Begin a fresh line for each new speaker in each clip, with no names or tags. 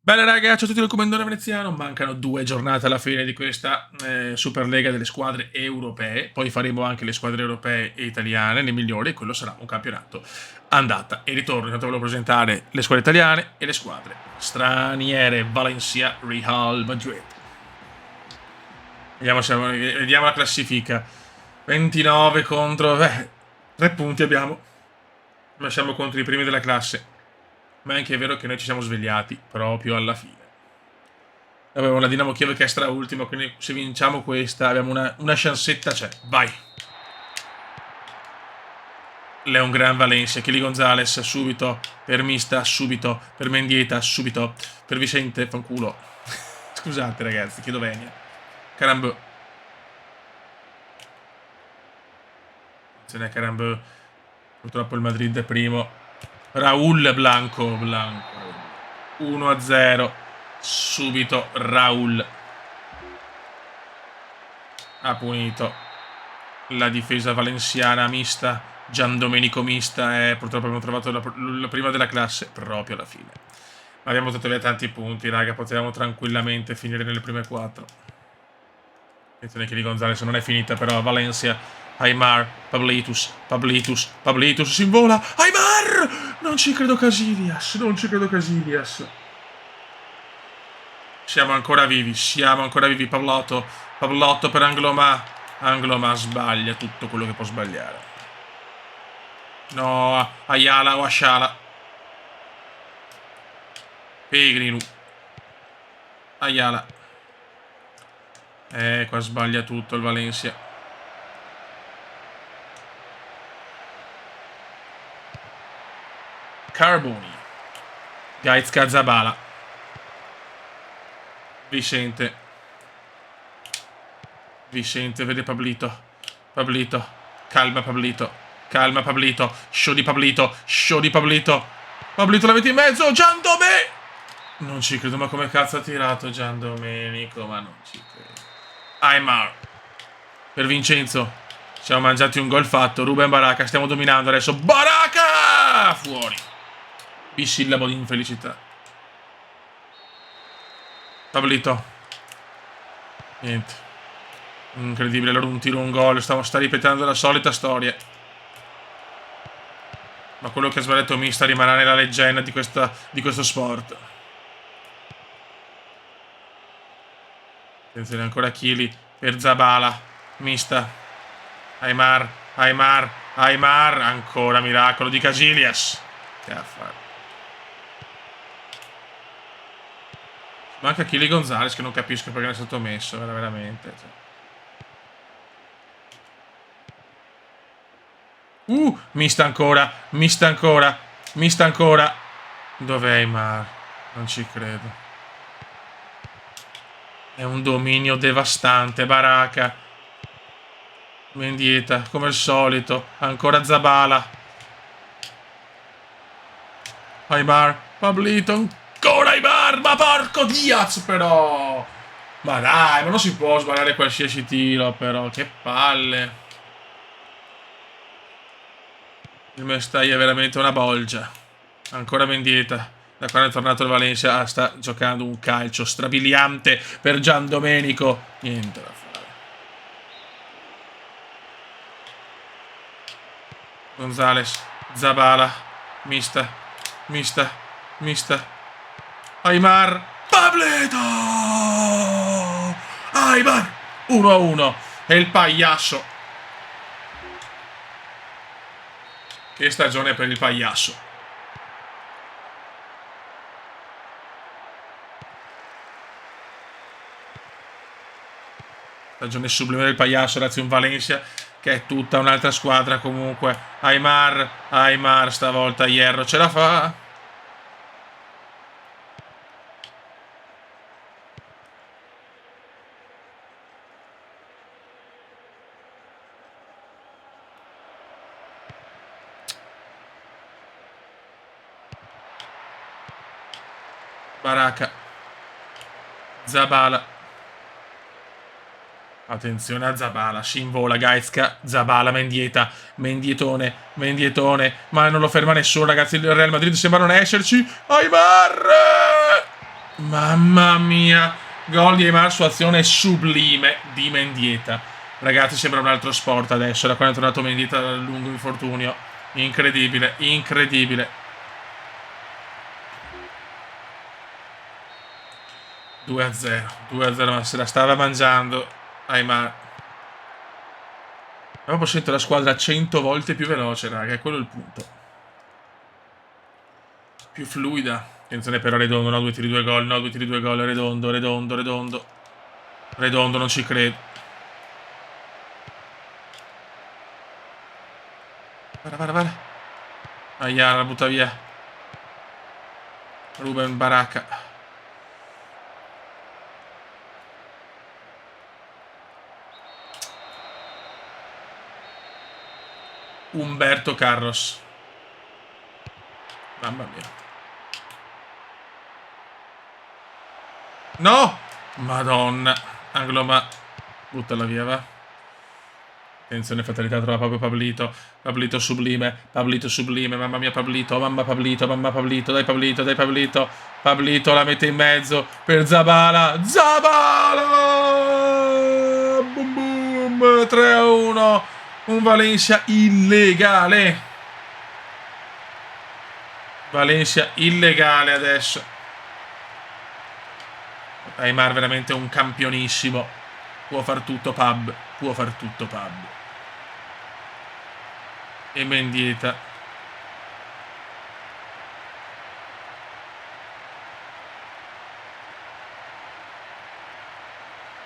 Bene raga, ciao a tutti dal Commendone Veneziano, mancano 2 giornate alla fine di questa Superlega delle squadre europee, poi faremo anche le squadre europee e italiane, le migliori, e quello sarà un campionato andata e ritorno. Intanto volevo presentare le squadre italiane e le squadre straniere, Valencia, Real Madrid. Vediamo la classifica, 29 contro... 3 punti abbiamo, ma siamo contro i primi della classe. Ma è anche vero che noi ci siamo svegliati proprio alla fine. Abbiamo una Dinamo Kiev che è straultima, quindi se vinciamo questa abbiamo una chancetta, c'è. Vai! Leon Gran Valencia, Chili Gonzalez, subito. Per Mista, subito. Per Mendieta, subito. Per Vicente, fanculo. Scusate ragazzi, chiedo venia. Carambeu. Attenzione a Carambeu. Purtroppo il Madrid è primo. Raul Blanco. 1-0. Subito Raul ha punito la difesa valenziana mista. Giandomenico Mista e purtroppo abbiamo trovato la prima della classe proprio alla fine. Ma abbiamo buttato via tanti punti, raga. Potevamo tranquillamente finire nelle prime 4. Attenzione che di Gonzalez non è finita, però Valencia. Aymar, Pablitus si invola. Aymar! Non ci credo Casillas. Siamo ancora vivi. Pavlotto per Angloma. Angloma sbaglia tutto quello che può sbagliare. No, Ayala o Asciala. Pegrinu. Ayala. Qua sbaglia tutto il Valencia. Carboni. Gaizka Zabala. Vicente vede Pablito. Calma Pablito. Show di Pablito. Pablito l'avete in mezzo. Giandomenico. Non ci credo, ma come cazzo ha tirato Giandomenico? Ma non ci credo. Aymar. Per Vincenzo. Ci siamo mangiati un gol fatto. Ruben Baraka. Stiamo dominando adesso. Baraka! Fuori. Bisillabo di infelicità. Pablito. Niente. Incredibile, allora un tiro, un gol. Sta ripetendo la solita storia. Ma quello che ha sbagliato Mista rimarrà nella leggenda di questo sport. Attenzione ancora Chili per Zabala. Mista. Aymar. Ancora miracolo di Casillas. Che affare. Manca Chili Gonzalez che non capisco perché ne è stato messo. Veramente. Mista ancora. Dov'è Aymar? Non ci credo. È un dominio devastante. Baraka. Mendieta, come al solito. Ancora Zabala. Aymar. Pablito. Ancora Aymar. Ma porco Diaz però. Ma dai, ma non si può sbagliare qualsiasi tiro però. Che palle. Il Mestalla è veramente una bolgia. Ancora Mendieta. Da quando è tornato il Valencia sta giocando un calcio strabiliante per Giandomenico. Niente da fare. Gonzalez. Zabala. Mista. Aymar. Pableto! Aymar. 1-1. E il pagliasso. Che stagione per il pagliasso. Stagione sublime del pagliasso, grazie a un Valencia che è tutta un'altra squadra comunque. Aymar stavolta Hierro ce la fa. Baraka. Zabala. Attenzione a Zabala, si invola Gaizka, Zabala, Mendietone, ma non lo ferma nessuno ragazzi, il Real Madrid sembra non esserci. Aymar! Mamma mia. Gol di Aimar su azione sublime di Mendieta. Ragazzi, sembra un altro sport adesso, da quando è tornato Mendieta dal lungo infortunio. Incredibile, incredibile. 2-0, 2-0, ma se la stava mangiando Aimar. Ma proprio sento la squadra 100 volte più veloce, raga, è quello il punto. Più fluida. Attenzione però Redondo, no, 2 tiri 2 gol, no, 2 tiri 2 gol, Redondo, Redondo, Redondo. Redondo, non ci credo. Guarda. Aia, la butta via. Ruben Baracca. Umberto Carlos. Mamma mia. No! Madonna. Angloma. Buttala via, va. Attenzione, fatalità, trova proprio Pablito. Pablito sublime, mamma mia Pablito, mamma Pablito, dai Pablito, dai Pablito. Pablito la mette in mezzo per Zabala. Zabala! Boom boom, 3-1. Un Valencia illegale. Valencia illegale adesso. Aimar veramente un campionissimo. Può far tutto Pab. Può far tutto Pab. E Mendieta.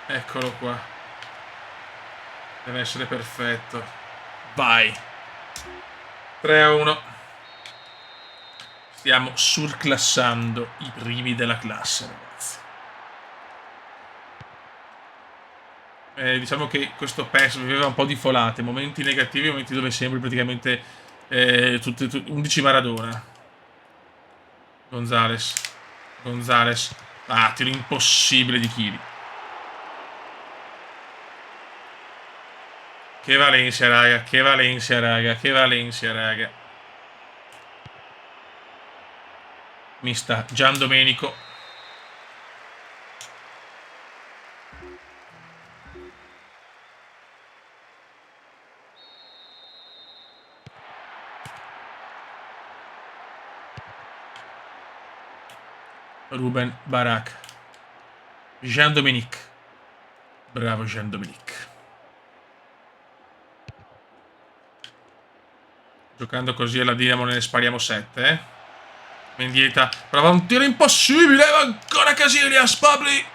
Eccolo qua. Deve essere perfetto. Vai. 3-1. Stiamo surclassando i primi della classe, ragazzi. Diciamo che questo PES viveva un po' di folate, momenti negativi, momenti dove sembri praticamente 11 Maradona. Gonzales. Ah, tiro impossibile di Chili. Che Valencia, raga, che Valencia, raga. Mista Gian Domenico. Ruben Barak. Jean-Dominique. Bravo Jean-Dominique. Giocando così alla Dinamo ne spariamo 7, Mendieta. Prova un tiro impossibile. Ancora Casillas. Pabli.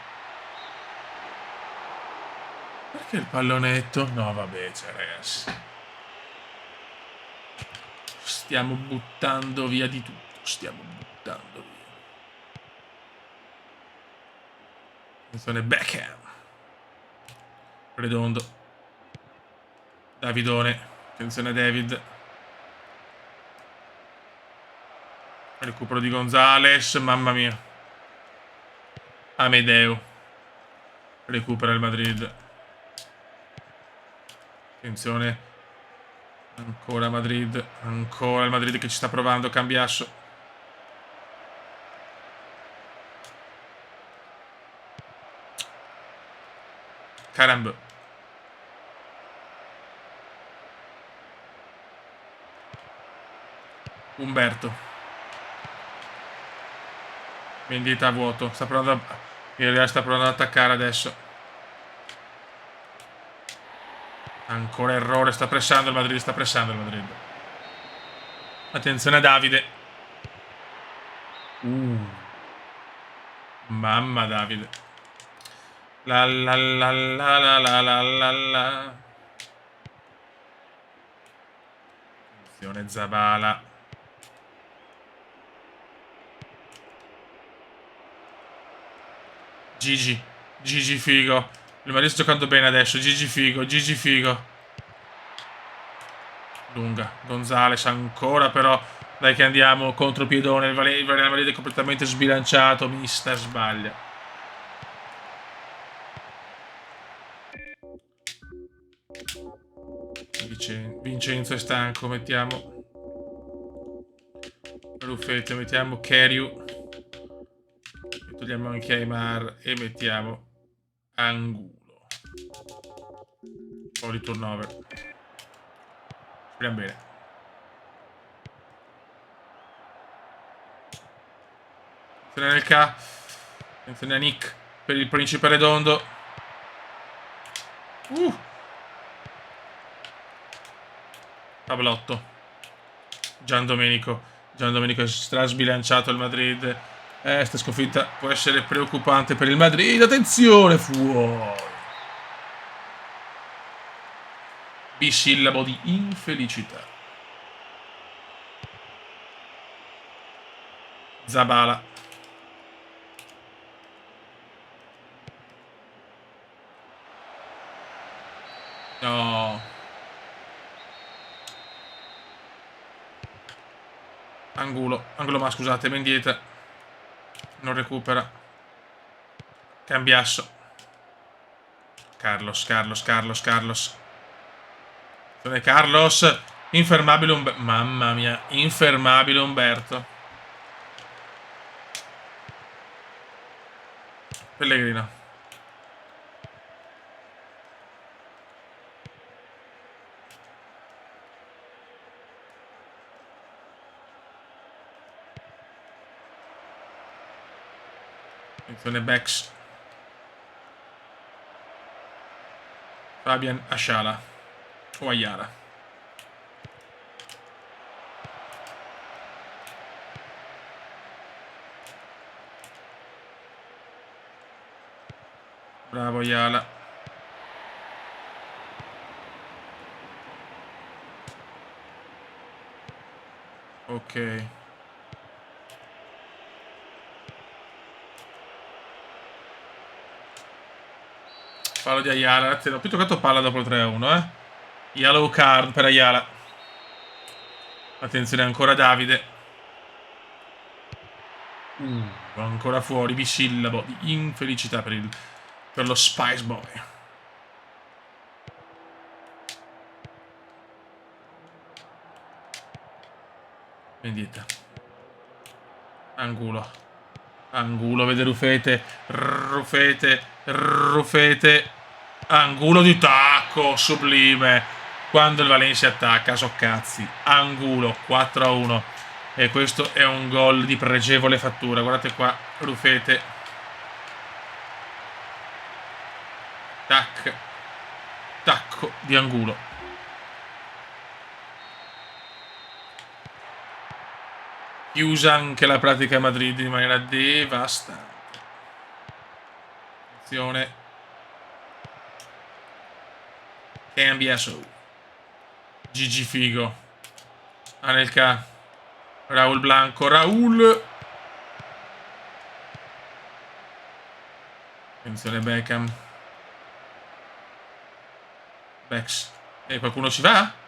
Perché il pallonetto? No, vabbè, cioè, ragazzi. Stiamo buttando via di tutto. Stiamo buttando via. Attenzione Beckham. Redondo. Davidone. Attenzione David. Recupero di Gonzales. Mamma mia. Amedeo. Recupera il Madrid. Attenzione. Ancora Madrid. Ancora il Madrid che ci sta provando. Cambiasso. Caramba. Umberto. Vendita a vuoto. Sta provando in realtà sta provando ad attaccare adesso. Ancora errore. Sta pressando il Madrid. Attenzione a Davide. Mamma Davide. La la la la la la la la la. Attenzione Zabala. Gigi figo. Il Madrid sta giocando bene adesso. Gigi figo. Lunga. Gonzales ancora però. Dai che andiamo. Contropiedone. Il Real Madrid è completamente sbilanciato. Mista sbaglia. Vincenzo è stanco. Mettiamo Ruffetto. Mettiamo Keriu. Togliamo anche Aimar e mettiamo Angulo. Un po' di turnover. Speriamo bene. Attenzione nel K. Attenzione a Nick per il principe redondo. Pablotto. Gian Domenico è strasbilanciato il Madrid. Sta sconfitta può essere preoccupante per il Madrid. Attenzione, fuori. Bisillabo di infelicità. Zabala. No. Angulo ma scusate, Mendieta. Non recupera. Cambiasso. Carlos. Sono Carlos. Infermabile Umberto. Mamma mia. Infermabile Umberto. Pellegrino. Attenzione Bex. Fabian Asciala. O Ayala. Bravo Ayala. Ok. Fallo di Ayala. Ho più toccato palla dopo il 3-1, Yellow card per Ayala. Attenzione ancora Davide. Ancora fuori. Bisillabo di infelicità per lo Spice Boy. Mendieta. Angulo vede Rufete. Angulo di tacco, sublime. Quando il Valencia attacca, so cazzi. Angulo, 4-1. E questo è un gol di pregevole fattura. Guardate qua, Rufete. Tac. Tacco di Angulo. Chiusa anche la pratica Madrid in maniera devastante. Attenzione. Cambiaso. Gigi Figo. Anelka. Raul Blanco. Raul. Attenzione Beckham. Bex. E qualcuno ci va?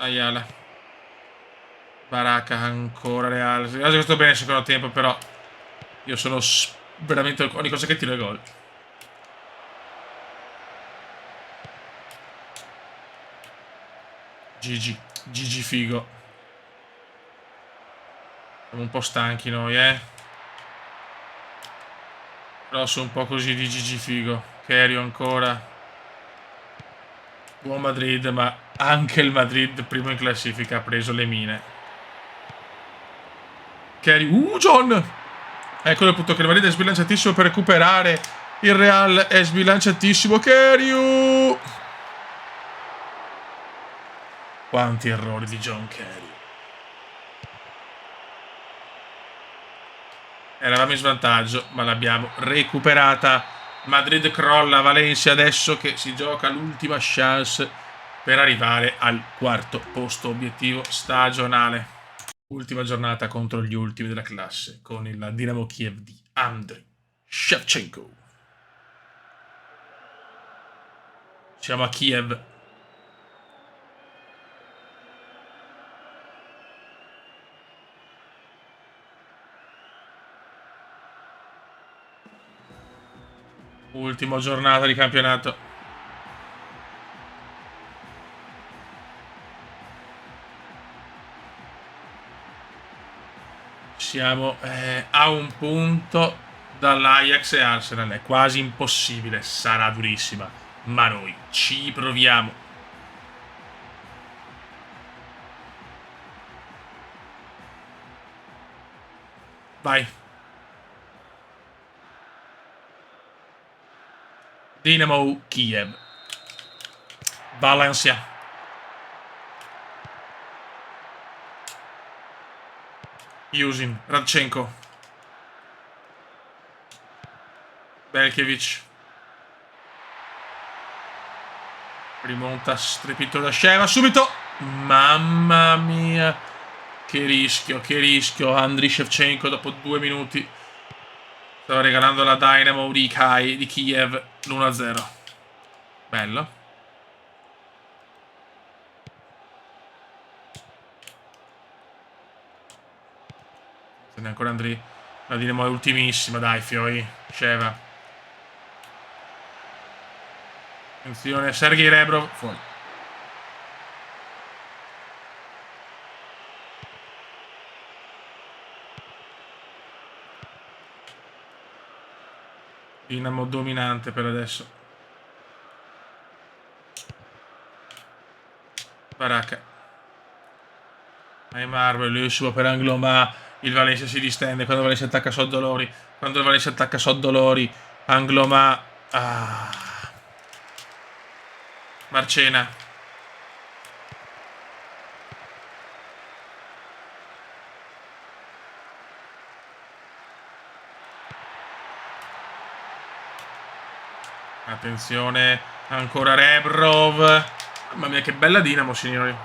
Ayala. Baracca ancora Real. Questo bene il secondo tempo, però io sono veramente ogni cosa che tiro è gol. Gigi Figo. Siamo un po' stanchi noi, però sono un po' così di Gigi Figo. Kerio ancora. Buon Madrid, ma anche il Madrid primo in classifica ha preso le mine. Kerio. John! Eccolo il punto che il Madrid è sbilanciatissimo per recuperare. Il Real è sbilanciatissimo. Kerio! Quanti errori di John Kerry. Eravamo in svantaggio, ma l'abbiamo recuperata. Madrid crolla, Valencia adesso che si gioca l'ultima chance per arrivare al quarto posto obiettivo stagionale. Ultima giornata contro gli ultimi della classe con il Dinamo Kiev di Andriy Shevchenko. Siamo a Kiev. Ultima giornata di campionato. Siamo a un punto dall'Ajax e Arsenal. È quasi impossibile. Sarà durissima. Ma noi ci proviamo. Vai. Dinamo Kiev. Valencia. Yusin. Radchenko. Belkevich. Rimonta strepito da Sheva. Subito. Mamma mia. Che rischio, che rischio. Andriy Shevchenko dopo 2 minuti. Stava regalando la Dynamo di Kiev l'1-0. Bello. Se ne ancora Andriy. La Dinamo è ultimissima, dai, fioi. Sheva. Attenzione, Sergei Rebrov. Fuori. Dinamo dominante per adesso. Baracca. Aimar, bellissimo per Angloma. Il Valencia si distende quando Valencia attacca Soddolori. Quando il Valencia attacca Soddolori. Angloma. Ah. Marcena. Attenzione. Ancora Rebrov. Mamma mia, che bella Dinamo, signori.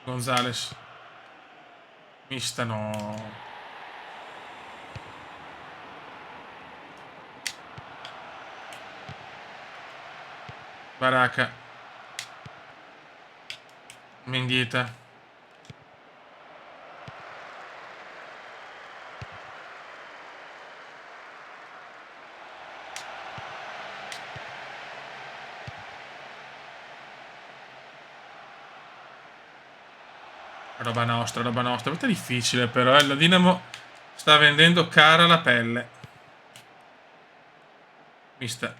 Gonzales. Mista no. Baracca. Mendieta. Roba nostra, roba nostra. Questa è difficile però, La Dinamo sta vendendo cara la pelle. Mista.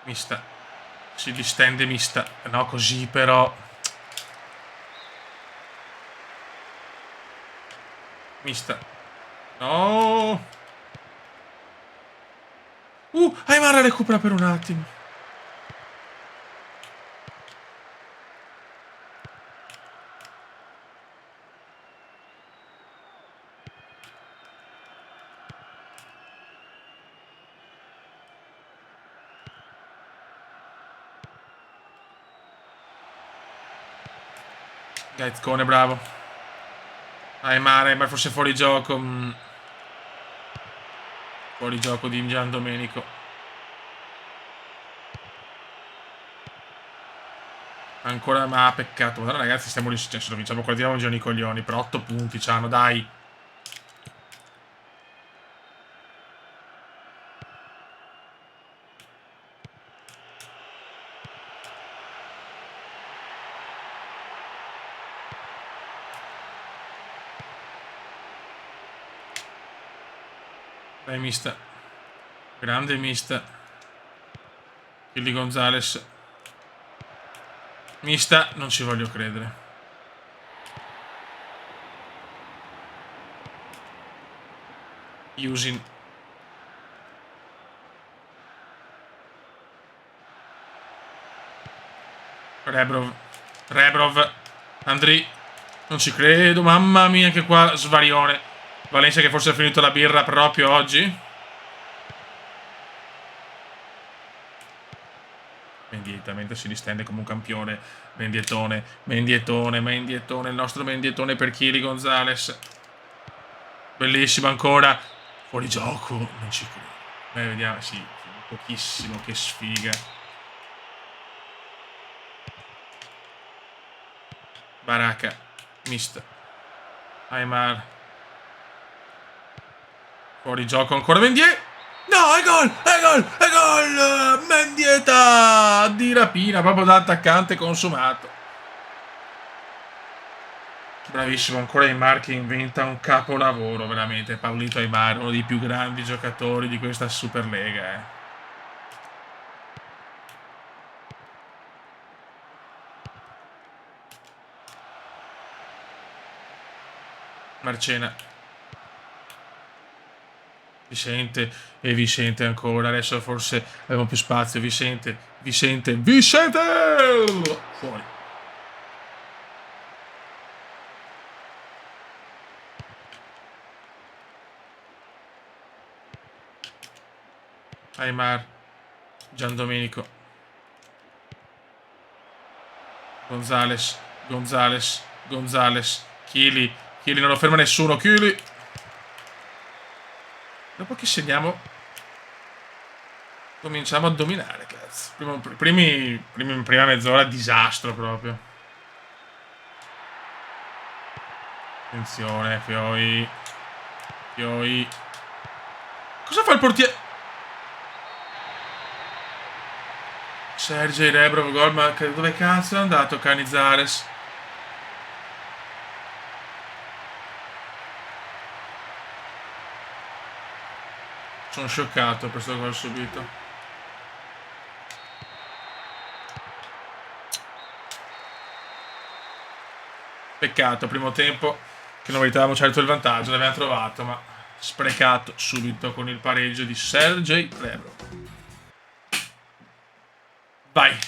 Mista. Si distende Mista. No, così però. Mista. No. Aimara recupera per un attimo. Gaizcone, bravo. Aimar forse fuori gioco. Fuori gioco di Gian Domenico. Ancora, ma peccato. Madonna, ragazzi, stiamo lì. Cioè, se lo vinciamo qua, tiriamo giorni i coglioni. Per 8 punti c'hanno, dai. Dai, Mista. Grande Mista. Killy Gonzales. Mista, non ci voglio credere. Yusin. Rebrov. Andriy. Non ci credo, mamma mia, che qua svarione. Valencia che forse ha finito la birra proprio oggi. Mendieta, mentre si distende come un campione. Mendietone, Mendietone, Mendietone. Il nostro Mendietone per Killy Gonzales. Bellissimo ancora. Fuori gioco, non ci credo. Vediamo, sì, pochissimo, che sfiga. Baracca. Mista. Aimar. Fuori gioco ancora Mendieta. No, è gol! È gol! È gol! Mendieta! di rapina, proprio da attaccante consumato. Bravissimo, ancora Aimar che inventa un capolavoro, veramente. Pablito Aimar, uno dei più grandi giocatori di questa Superlega, Marcena. Vicente e Vicente ancora. Adesso forse abbiamo più spazio. Vicente, Vicente, Vicente! Fuori. Aimar, Giandomenico, Gonzales, Gonzales, Gonzales, Chili, Chili non lo ferma nessuno, Chili. Dopo che segniamo cominciamo a dominare, cazzo. Prima mezz'ora disastro proprio. Attenzione, Fioi. Fioi. Cosa fa il portiere? Sergei Rebrov, gol, ma dove cazzo è andato Canizares? Sono scioccato per questo gol subito. Peccato, primo tempo che non meritavamo certo il vantaggio, l'abbiamo trovato, ma sprecato subito con il pareggio di Sergei Rebrov. Vai.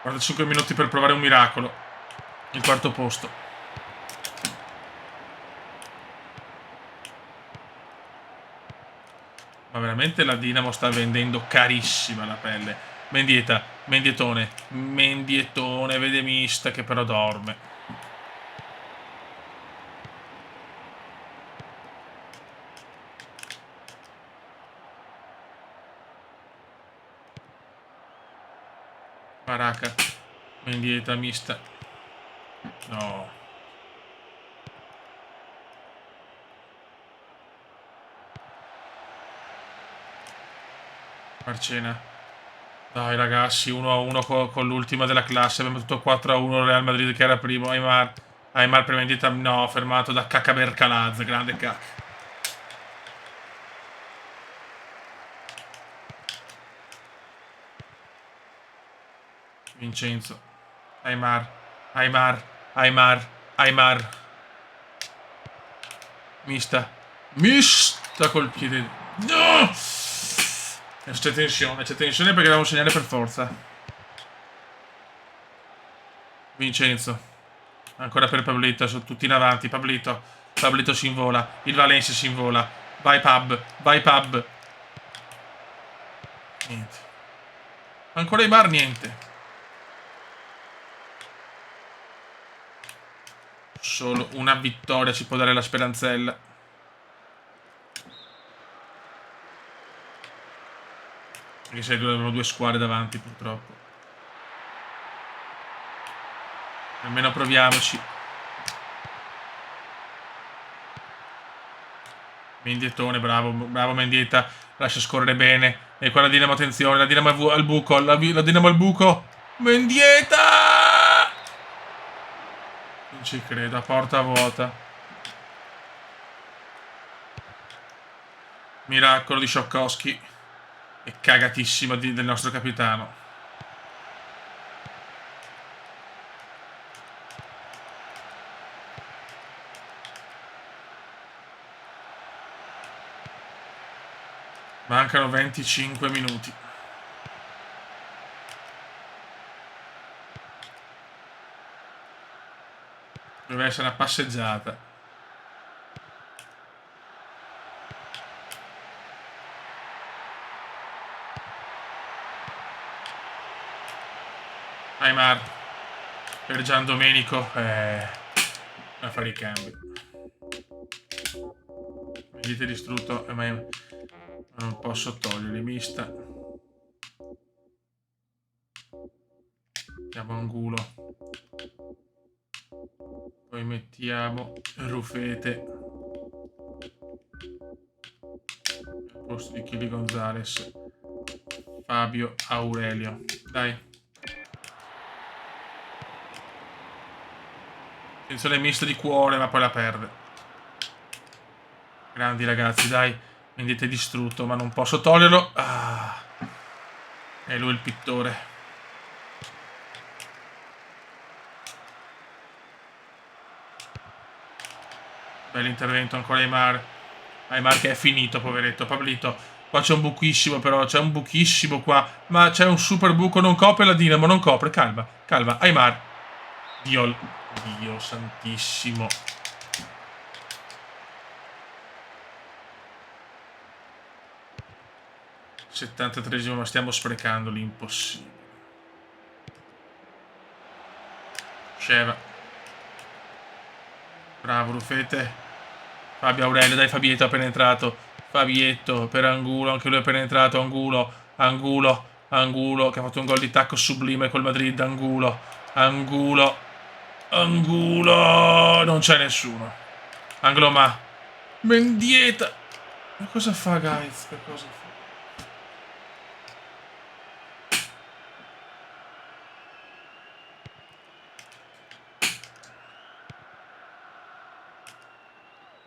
45 minuti per provare un miracolo. Il quarto posto. Ma veramente la Dinamo sta vendendo carissima la pelle. Mendieta, Mendietone, Mendietone, vedemista che però dorme. Paraca, Mendieta, mista. No. Marcena. Dai ragazzi, 1-1 con l'ultima della classe. Abbiamo tutto 4-1 Real Madrid che era primo. Aimar. Aimar per Mendieta. No, fermato da Cacca Bercalaz. Grande Cacca. Vincenzo. Aimar. Aimar. Aimar. Aimar. Mista. Mista col piede. No! C'è tensione perché dobbiamo segnare per forza. Vincenzo. Ancora per Pablito, sono tutti in avanti. Pablito. Pablito si invola. Il Valencia si invola. Vai Pub. Vai Pub. Niente. Ancora i bar, niente. Solo una vittoria ci può dare la speranzella. Anche se abbiamo due squadre davanti, purtroppo. Almeno proviamoci. Mendietone, bravo, bravo Mendieta. Lascia scorrere bene. E qua la Dinamo, attenzione, la Dinamo al buco. La Dinamo al buco. Mendieta! Non ci credo, a porta vuota. Miracolo di Scioccoski. E cagatissimo del nostro capitano. Mancano 25 minuti. Deve essere una passeggiata. Aimar per Giandomenico a fare i cambi. Vedete distrutto, ma non posso togliere mista. Mettiamo Angulo. Poi mettiamo Rufete al posto di Chili Gonzales. Fabio Aurelio. Dai. Attenzione mista di cuore, ma poi la perde. Grandi ragazzi, dai. Mendieta è distrutto, ma non posso toglierlo. Ah. È lui il pittore. Bell'intervento ancora Aimar. Aimar che è finito, poveretto. Pablito. Qua c'è un buchissimo però, c'è un buchissimo qua. Ma c'è un super buco, non copre la Dinamo, non copre. Calma, calma. Aimar. Dio santissimo. '73esimo, ma stiamo sprecando l'impossibile. Sceva. Bravo Rufete. Fabio Aurelio, dai Fabietto ha penetrato. Fabietto per Angulo, anche lui ha penetrato. Angulo, Angulo, Angulo, che ha fatto un gol di tacco sublime col Madrid. Angulo, Angulo, Angulo. Non c'è nessuno. Angloma. Mendieta. Ma cosa fa, guys? Che cosa fa?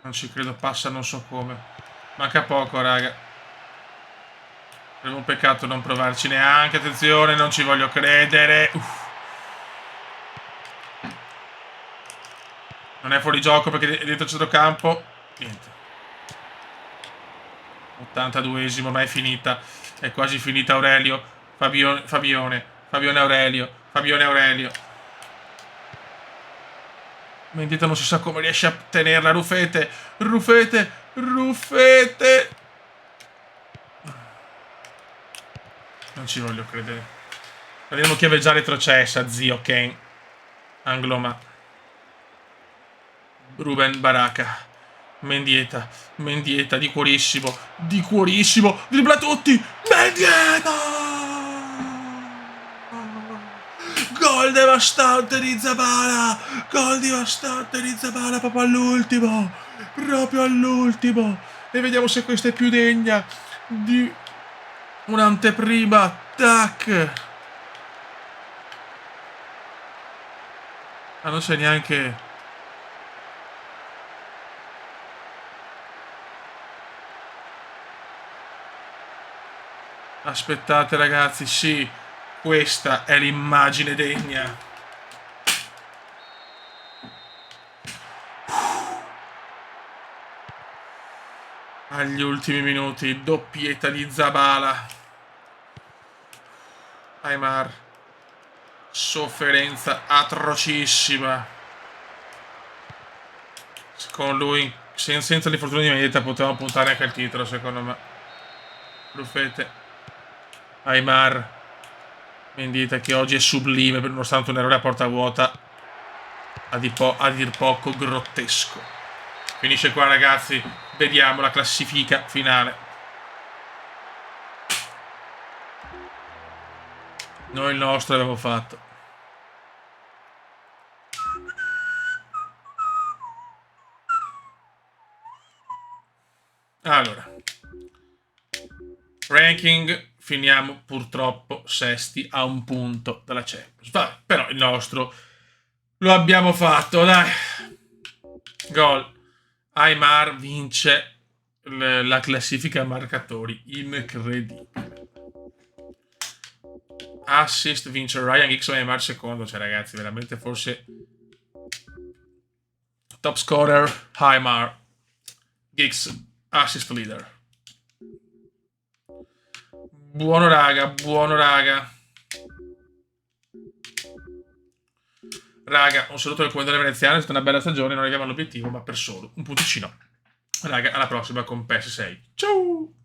Non ci credo, passa non so come. Manca poco, raga. È un peccato non provarci neanche. Attenzione, non ci voglio credere. Uff. Non è fuori gioco perché è dentro il centrocampo. Niente. 82esimo, ma è finita. È quasi finita Aurelio. Fabione Aurelio. Fabione Aurelio. Mendieta non si sa come riesce a tenerla. Rufete. Rufete. Rufete. Non ci voglio credere. Vediamo chi aveva già retrocessa, zio Ken. Angloma. Ruben Baraka. Mendieta. Mendieta di cuorissimo. Di cuorissimo. Dribbla tutti. Mendieta. Gol devastante di Zabala. Gol devastante di Zabala proprio all'ultimo. Proprio all'ultimo. E vediamo se questa è più degna di un'anteprima. Tac. Ah, non c'è neanche... Aspettate ragazzi, sì, questa è l'immagine degna. Agli ultimi minuti, doppietta di Zabala. Aimar. Sofferenza atrocissima. Con lui, senza l'infortunio di Mendieta, potevamo puntare anche al titolo, secondo me. Rufete. Aimar. Mendieta che oggi è sublime, nonostante un errore a porta vuota a dir poco grottesco. Finisce qua ragazzi, vediamo la classifica finale. Noi il nostro abbiamo fatto. Allora, ranking, finiamo purtroppo sesti a un punto dalla Champions. Vabbè, però il nostro lo abbiamo fatto, dai. Gol. Aimar vince la classifica marcatori. Incredibile. Assist vince Ryan Giggs, Aimar secondo. Cioè ragazzi, veramente forse top scorer Aimar. Giggs, assist leader. Buono raga, buono raga. Raga, un saluto al comandante veneziano, è stata una bella stagione, non arriviamo all'obiettivo, ma per solo un punticino. Raga, alla prossima con PES 6. Ciao!